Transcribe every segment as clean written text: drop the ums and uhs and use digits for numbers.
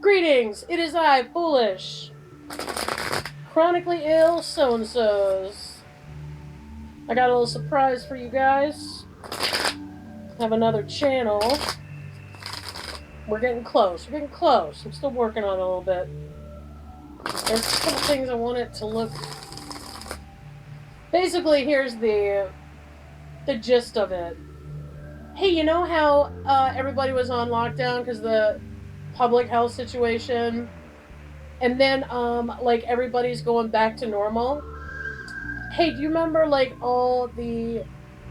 Greetings, it is I, Foolish, chronically ill so-and-sos. I got a little surprise for you guys. I have another channel. We're getting close. I'm still working on it a little bit. There's a couple things I want it to look. Basically, here's the gist of it. Hey, you know how everybody was on lockdown because the public health situation, and then like everybody's going back to normal? Hey, do you remember like all the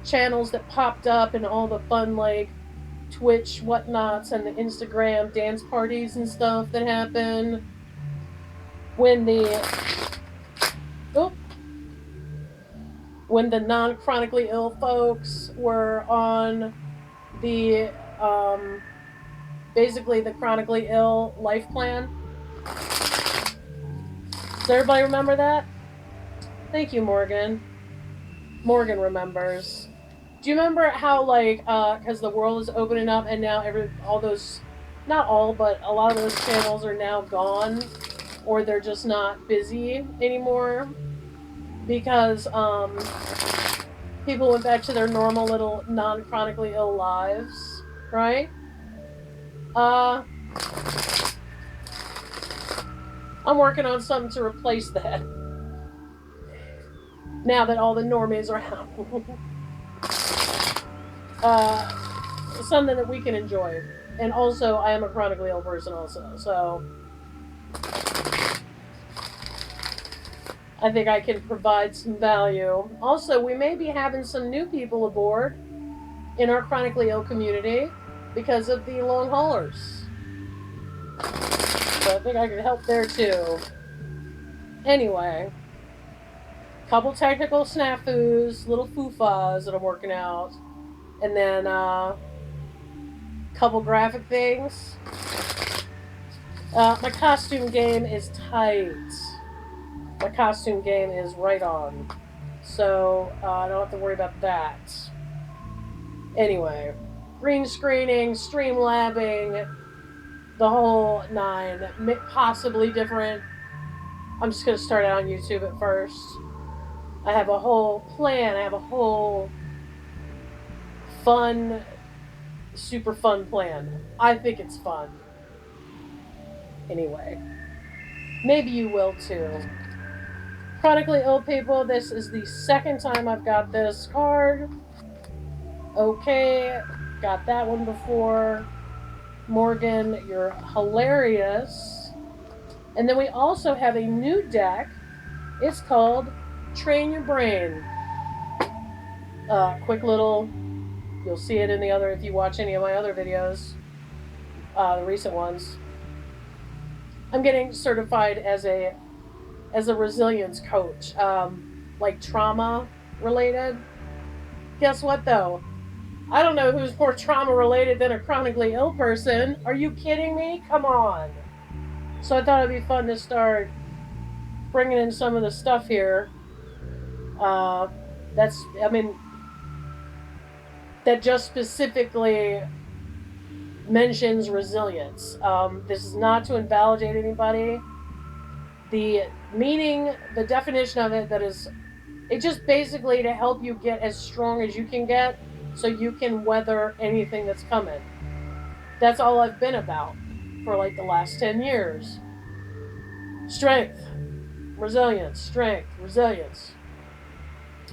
channels that popped up and all the fun like Twitch whatnots and the Instagram dance parties and stuff that happened when the non-chronically ill folks were on the basically the chronically ill life plan? Does everybody remember that? Thank you, Morgan. Morgan remembers. Do you remember how like because the world is opening up and now all those, not all but a lot of those channels are now gone, or they're just not busy anymore because people went back to their normal little non-chronically ill lives, right? I'm working on something to replace that now that all the normies are out. Something that we can enjoy. And also, I am a chronically ill person also, so I think I can provide some value. Also, we may be having some new people aboard in our chronically ill community because of the long haulers. So I think I can help there too. Anyway, couple technical snafus, little foofas that I'm working out, and then couple graphic things. My costume game is tight. My costume game is right on. So I don't have to worry about that. Anyway, green screening, stream labbing, the whole nine. Possibly different. I'm just going to start out on YouTube at first. I have a whole plan. I have a whole fun, super fun plan. I think it's fun. Anyway, maybe you will too. Chronically ill people, this is the second time I've got this card. Okay, got that one before. Morgan, you're hilarious. And then we also have a new deck. It's called Train Your Brain. Quick little, you'll see it in the other, if you watch any of my other videos, the recent ones. I'm getting certified as a resilience coach, like trauma related. Guess what though? I don't know who's more trauma related than a chronically ill person. Are you kidding me? Come on. So I thought it'd be fun to start bringing in some of the stuff here. That just specifically mentions resilience. This is not to invalidate anybody. The meaning, the definition of it, it's just basically to help you get as strong as you can get so you can weather anything that's coming. That's all I've been about for like the last 10 years. Strength, resilience,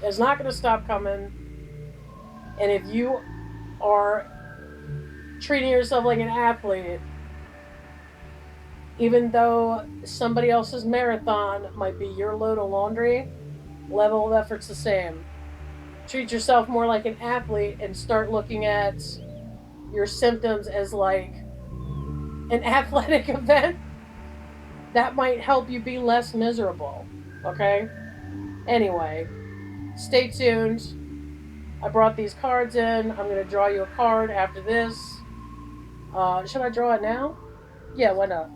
It's not going to stop coming. And if you are treating yourself like an athlete, even though somebody else's marathon might be your load of laundry, level of effort's the same. Treat yourself more like an athlete and start looking at your symptoms as like an athletic event. That might help you be less miserable, okay? Anyway, stay tuned. I brought these cards in. I'm going to draw you a card after this. Should I draw it now? Yeah, why not?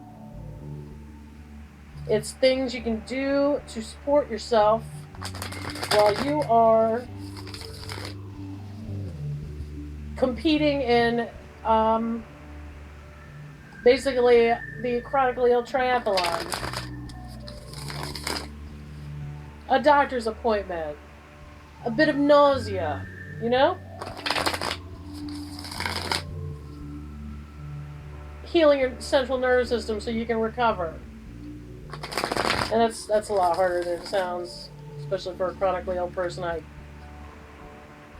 It's things you can do to support yourself while you are competing in Basically, the chronically ill triathlon, a doctor's appointment, a bit of nausea, you know? Healing your central nervous system so you can recover. And that's a lot harder than it sounds, especially for a chronically ill person.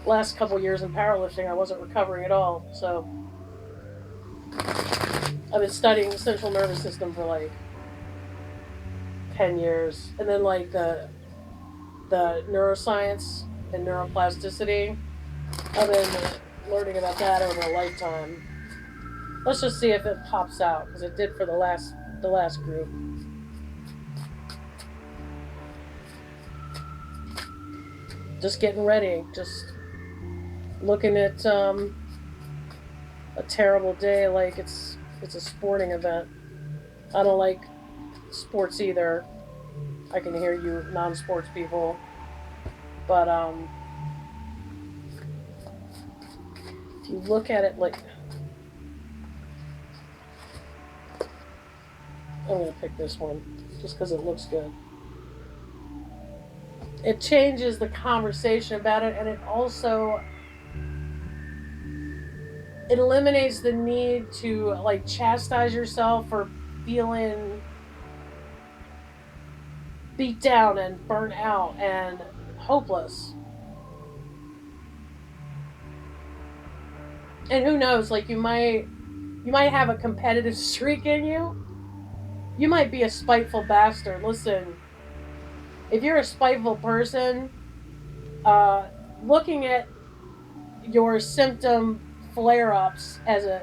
Last couple years in powerlifting, I wasn't recovering at all. So I've been studying the central nervous system for like 10 years. And then like the neuroscience and neuroplasticity, I've been learning about that over a lifetime. Let's just see if it pops out, because it did for the last group. Just getting ready, just looking at a terrible day like it's a sporting event. I don't like sports either. I can hear you non-sports people, but if you look at it like, I'm gonna pick this one just because it looks good. It changes the conversation about it, and it also it eliminates the need to like chastise yourself for feeling beat down and burnt out and hopeless. And who knows, like you might have a competitive streak in you. You might be a spiteful bastard. Listen, if you're a spiteful person, looking at your symptom flare-ups as a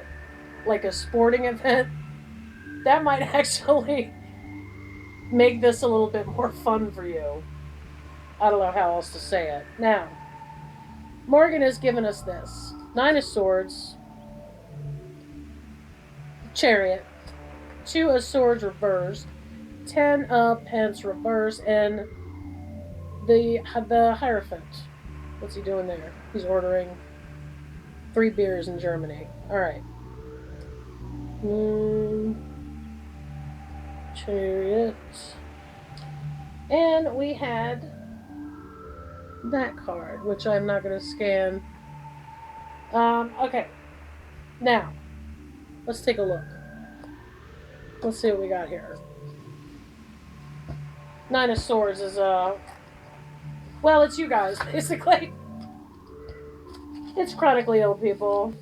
sporting event, that might actually make this a little bit more fun for you. I don't know how else to say it. Now, Morgan has given us this. 9 of Swords, Chariot, 2 of Swords reversed, 10 of Pence reversed, and the Hierophant. What's he doing there? He's ordering 3 beers in Germany. Alright. Chariot. And we had that card, which I'm not going to scan. Okay. Now, let's take a look. Let's see what we got here. 9 of Swords is, well, it's you guys, basically. It's chronically ill people.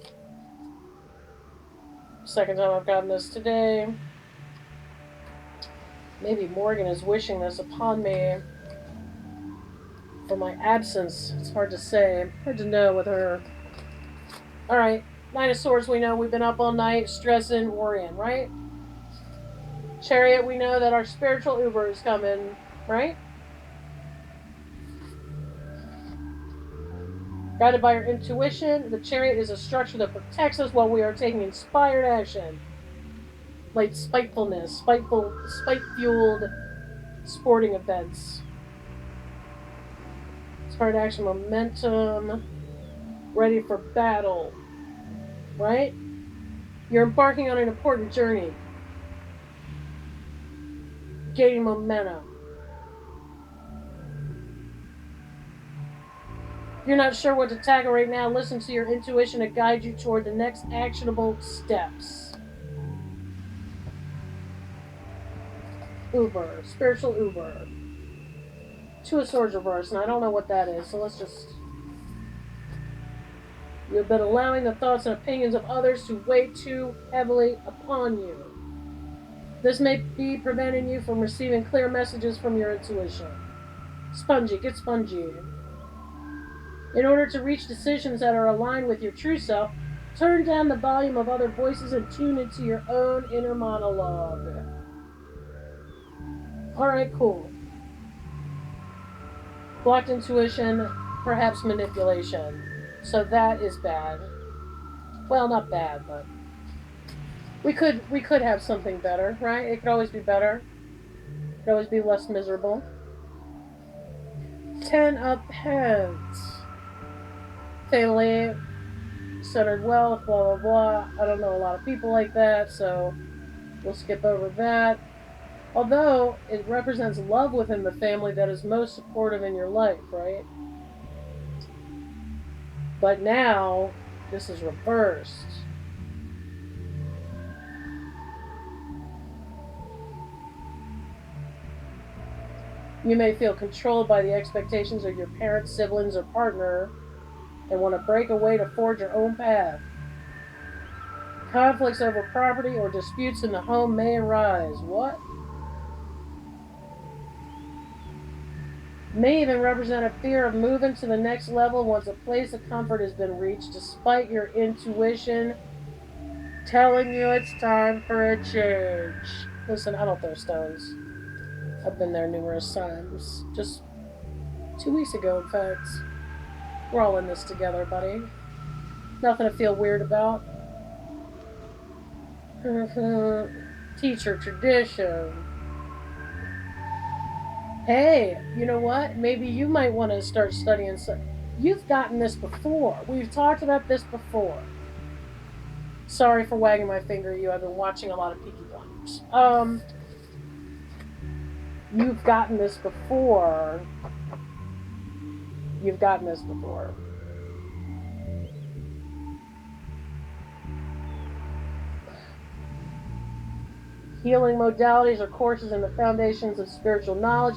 Second time I've gotten this today. Maybe Morgan is wishing this upon me for my absence. It's hard to say. Hard to know with her. Alright. 9 of Swords, we know we've been up all night, stressing, worrying, right? Chariot, we know that our spiritual Uber is coming, right? Guided by our intuition, the Chariot is a structure that protects us while we are taking inspired action. Like spitefulness, spite-fueled sporting events. Inspired action, momentum, ready for battle, right? You're embarking on an important journey. Gaining momentum. You're not sure what to tackle right now. Listen to your intuition to guide you toward the next actionable steps. Uber. Spiritual Uber. 2 of Swords reversed, and I don't know what that is, so let's just... You've been allowing the thoughts and opinions of others to weigh too heavily upon you. This may be preventing you from receiving clear messages from your intuition. Spongy. Get spongy. In order to reach decisions that are aligned with your true self, turn down the volume of other voices and tune into your own inner monologue. Alright, cool. Blocked intuition, perhaps manipulation. So that is bad. Well, not bad, but we could have something better, right? It could always be better. It could always be less miserable. 10 of Pence. Family, centered wealth, blah, blah, blah. I don't know a lot of people like that, so We'll skip over that. Although it represents love within the family that is most supportive in your life, right? But now, this is reversed. You may feel controlled by the expectations of your parents, siblings, or partner and want to break away to forge your own path. Conflicts over property or disputes in the home may arise. What? May even represent a fear of moving to the next level once a place of comfort has been reached, despite your intuition telling you it's time for a change. Listen, I don't throw stones. I've been there numerous times. Just 2 weeks ago, in fact. We're all in this together, buddy. Nothing to feel weird about. Teacher tradition. Hey, you know what? Maybe you might want to start studying. You've gotten this before. We've talked about this before. Sorry for wagging my finger at you. I've been watching a lot of Peaky Blinders. You've gotten this before. You've gotten this before. Healing modalities or courses in the foundations of spiritual knowledge.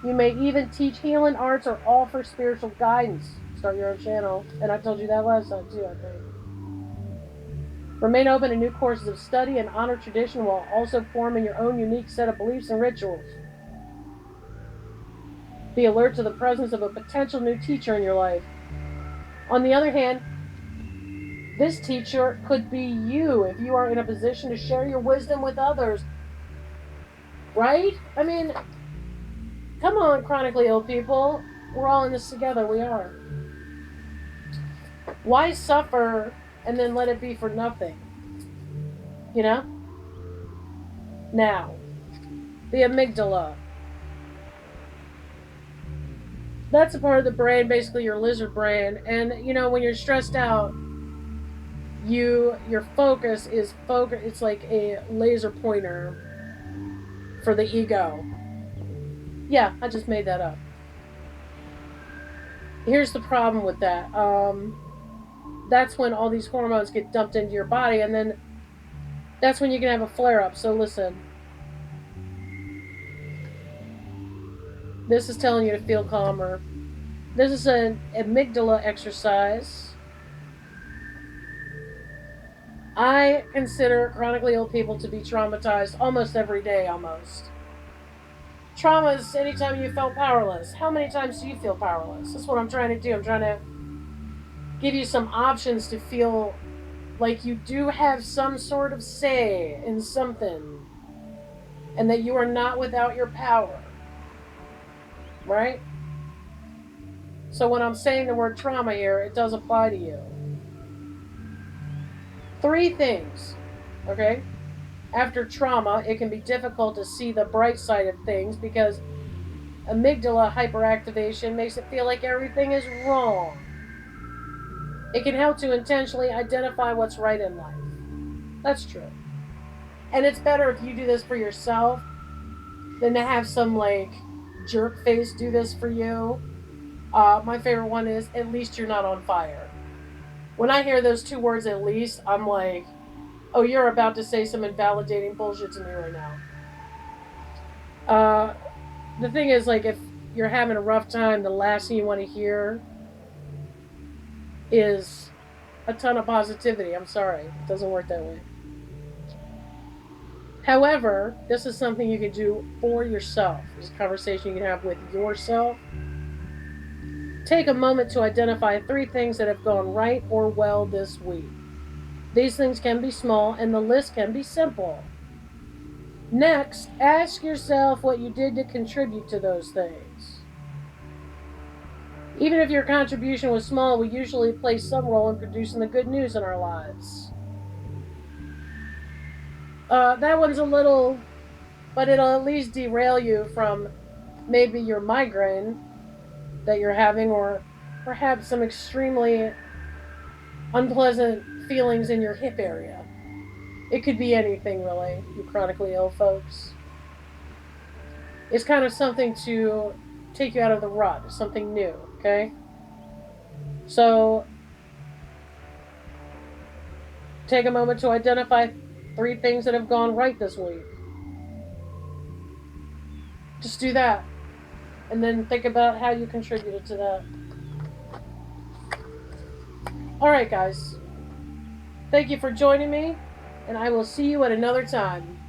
You may even teach healing arts or offer spiritual guidance. Start your own channel. And I told you that last time too, I think. Remain open to new courses of study and honor tradition while also forming your own unique set of beliefs and rituals. Be alert to the presence of a potential new teacher in your life. On the other hand, this teacher could be you if you are in a position to share your wisdom with others. Right? I mean, come on, chronically ill people. We're all in this together. We are. Why suffer and then let it be for nothing? You know? Now, the amygdala. That's a part of the brain, basically your lizard brain. And, you know, when you're stressed out, your focus is it's like a laser pointer for the ego. Yeah, I just made that up. Here's the problem with that. That's when all these hormones get dumped into your body, and then that's when you can have a flare-up. So listen. This is telling you to feel calmer. This is an amygdala exercise. I consider chronically ill people to be traumatized almost every day, almost. Trauma is anytime you felt powerless. How many times do you feel powerless? That's what I'm trying to do. I'm trying to give you some options to feel like you do have some sort of say in something and that you are not without your power. Right? So when I'm saying the word trauma here, it does apply to you. 3 things, okay? After trauma, it can be difficult to see the bright side of things because amygdala hyperactivation makes it feel like everything is wrong. It can help to intentionally identify what's right in life. That's true. And it's better if you do this for yourself than to have some, like, jerk face do this for you. My favorite one is, at least you're not on fire. When I hear those 2 words, at least, I'm like, oh, you're about to say some invalidating bullshit to me right now. The thing is, like, if you're having a rough time, the last thing you want to hear is a ton of positivity. I'm sorry. It doesn't work that way. However, this is something you can do for yourself. It's a conversation you can have with yourself. Take a moment to identify 3 things that have gone right or well this week. These things can be small, and the list can be simple. Next, ask yourself what you did to contribute to those things. Even if your contribution was small, we usually play some role in producing the good news in our lives. That one's a little, but it'll at least derail you from maybe your migraine that you're having, or perhaps some extremely unpleasant feelings in your hip area. It could be anything, really, you chronically ill folks. It's kind of something to take you out of the rut, something new, okay? So, take a moment to identify 3 things that have gone right this week. Just do that. And then think about how you contributed to that. All right, guys. Thank you for joining me, and I will see you at another time.